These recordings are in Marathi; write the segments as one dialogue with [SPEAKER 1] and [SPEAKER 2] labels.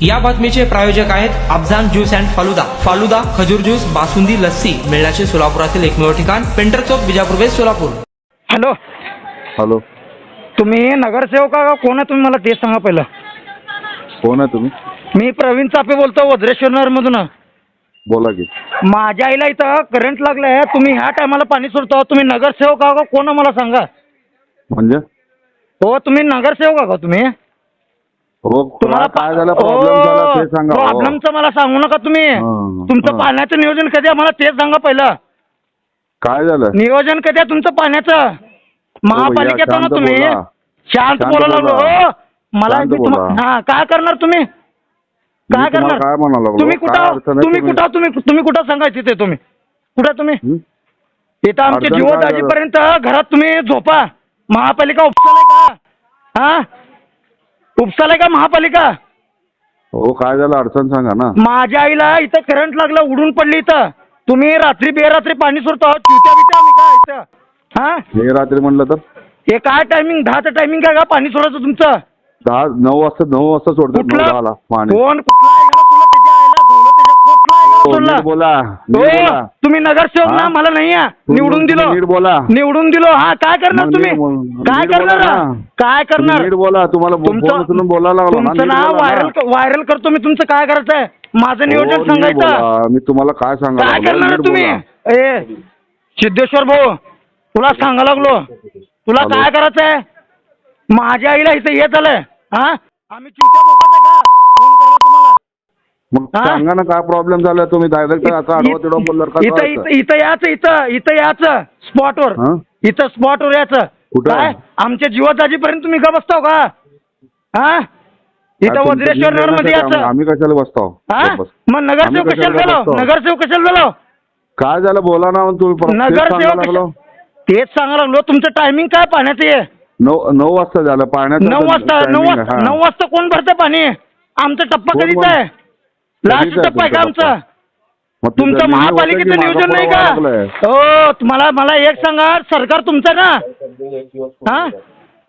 [SPEAKER 1] या बातमीचे प्रायोजक आहेत अफजान ज्यूस अँड फालुदा। फालुदा, खजूर ज्यूस, बासुंदी, लस्सी मिळण्याचे सोलापुरातील एकमेव ठिकाण painter Chowk, Bijapur west, Solapur.
[SPEAKER 2] Hello
[SPEAKER 3] hello,
[SPEAKER 2] तुम्ही नगरसेवक का कोण आहे तुम्ही मला ते सांगा पहिलं।
[SPEAKER 3] कोण आहे तुम्ही?
[SPEAKER 2] मी प्रवीण चापे बोलतो वज्रेश्वर मधून।
[SPEAKER 3] बोला की।
[SPEAKER 2] माझ्या आईला इथं करंट लागलाय, तुम्ही ह्या टायमाला पाणी सोडता, तुम्ही नगरसेवक का कोण आहे मला सांगा।
[SPEAKER 3] म्हणजे
[SPEAKER 2] हो तुम्ही नगरसेवक का तुम्ही?
[SPEAKER 3] हो,
[SPEAKER 2] तुम्हाला
[SPEAKER 3] काय झालं, प्रॉब्लेम झाला ते सांगा।
[SPEAKER 2] प्रॉब्लेमचं मला सांगू नका तुम्ही। तुमचं पाण्याचं नियोजन कधी आहे मला तेच सांगा पहिलं।
[SPEAKER 3] काय झालं
[SPEAKER 2] नियोजन कधी आहे तुमचं पाण्याचं? महापालिकेत ना तुम्ही शांत बोलायला लागलो हो मला। हा काय करणार तुम्ही? काय करणार?
[SPEAKER 3] काय म्हणाला
[SPEAKER 2] तुम्ही कुठं सांगायचं ते तुम्ही कुठं तुम्ही इथं आमच्या जीवदाजीपर्यंत घरात तुम्ही झोपा। महापालिका उपसालाय का? हा उपसालाय का महापालिका?
[SPEAKER 3] हो काय झालं अडचण सांगा ना।
[SPEAKER 2] माझ्या आईला इथं करंट लागलं, उडून पडली इथं। तुम्ही रात्री बेरात्री पाणी सोडता, चिवत्या बित्या मी काय इथं? हा
[SPEAKER 3] हे रात्री म्हणलं तर
[SPEAKER 2] हे काय टायमिंग? 10चं टायमिंग काय का पाणी सोडायचं तुमचं?
[SPEAKER 3] 9 वाजता सोडतात, 9:10 पाणी।
[SPEAKER 2] कोण कुठला आहे घाला सोडला त्याच्या आईला झोलं त्याच्या कुठला आहे घाला सोडला?
[SPEAKER 3] नीट बोला, नीट
[SPEAKER 2] हो
[SPEAKER 3] बोला।
[SPEAKER 2] तुम्ही नगरसेवक ना, मला नाही निवडून दिलो,
[SPEAKER 3] नीट बोला,
[SPEAKER 2] निवडून दिलो। हा काय करणार
[SPEAKER 3] मग
[SPEAKER 2] तुम्ही? काय
[SPEAKER 3] नीट बोला
[SPEAKER 2] करणार?
[SPEAKER 3] ना।
[SPEAKER 2] काय करणार?
[SPEAKER 3] नीट बोला, तुम्हाला
[SPEAKER 2] तुमचं
[SPEAKER 3] बोलायला लागलो ना।
[SPEAKER 2] तुमचं
[SPEAKER 3] नीट
[SPEAKER 2] ना
[SPEAKER 3] बोला ना।
[SPEAKER 2] व्हायरल करतो मी। तुमचं काय करायचंय? माझं नियोजन
[SPEAKER 3] हो, नीट
[SPEAKER 2] सांगायचं।
[SPEAKER 3] बोला। मी तुम्हाला काय सांगा
[SPEAKER 2] काय करणार तुम्ही? ए सिद्धेश्वर भाऊ तुला सांगा लागलो, तुला काय करायचंय? माझ्या आईला इथं येत आलंय। हा आम्ही चिवट्या बोकाच आहे का? फोन करा तुम्हाला।
[SPEAKER 3] मग सांगा ना काय प्रॉब्लेम झाला। तुम्ही डायरेक्ट आता आडवा तिडवा बोलणार का?
[SPEAKER 2] इथं याचं स्पॉटवर, इथं स्पॉटवर याचं काय? आमच्या जीवादाजीपर्यंत तुम्ही का बसताव का? हा इथं वज्रेश्वर मध्ये याचं
[SPEAKER 3] आम्ही कशाला बसतो?
[SPEAKER 2] हा मग नगरसेवक कशाला झालो? नगरसेवक कशाला झालो?
[SPEAKER 3] काय झालं बोला ना तुम्ही।
[SPEAKER 2] नगरसेवक तेच सांगा लागलो। तुमचं टायमिंग काय पाण्याचं आहे?
[SPEAKER 3] 9 वाजता झालं पाण्याचं।
[SPEAKER 2] 9 वाजता कोण भरतं पाणी? आमचा टप्पा कधीच आहे? लास्ट टप्पा आहे का आमचा? तुमचं महापालिकेचं नियोजन नाही का? हो मला एक सांगा, सरकार तुमचं ना? हा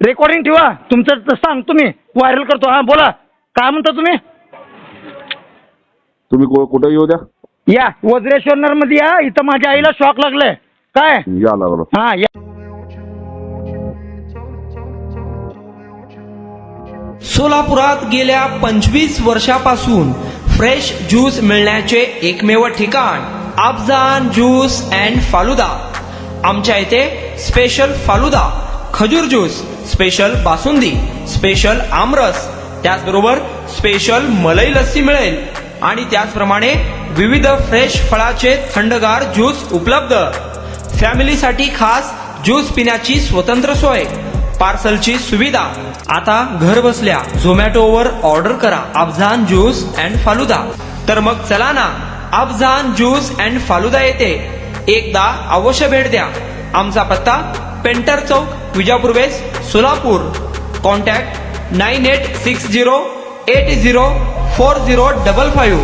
[SPEAKER 2] रेकॉर्डिंग ठेवा तुमचं, सांग तुम्ही व्हायरल करतो। हा बोला काय म्हणता तुम्ही?
[SPEAKER 3] तुम्ही कुठे येऊ द्या,
[SPEAKER 2] या वज्रेश्वर मध्ये या। इथं माझ्या आईला शॉक लागलाय काय?
[SPEAKER 3] या लागलो।
[SPEAKER 2] हा या।
[SPEAKER 1] सोलापुरात गेल्या 25 वर्षापासून फ्रेश ज्यूस मिळण्याचे एकमेव ठिकाण अफजान ज्यूस अँड फालुदा। आमच्या इथे स्पेशल फालुदा, खजूर ज्यूस, स्पेशल बासुंदी, स्पेशल आमरस, त्याचबरोबर स्पेशल मलाई लस्सी मिळेल आणि त्याचप्रमाणे विविध फ्रेश फळाचे थंडगार ज्यूस उपलब्ध। फॅमिलीसाठी खास ज्यूस पिण्याची स्वतंत्र सोय, पार्सलची सुविधा। आता घर बसल्या झोमॅटोवर ऑर्डर करा अफजान ज्यूस अँड फालुदा। तर मग चला ना अफजान ज्यूस अँड फालुदा येथे एकदा अवश्य भेट द्या। आमचा पत्ता painter Chowk, Bijapur west, Solapur. Contact 9860804055।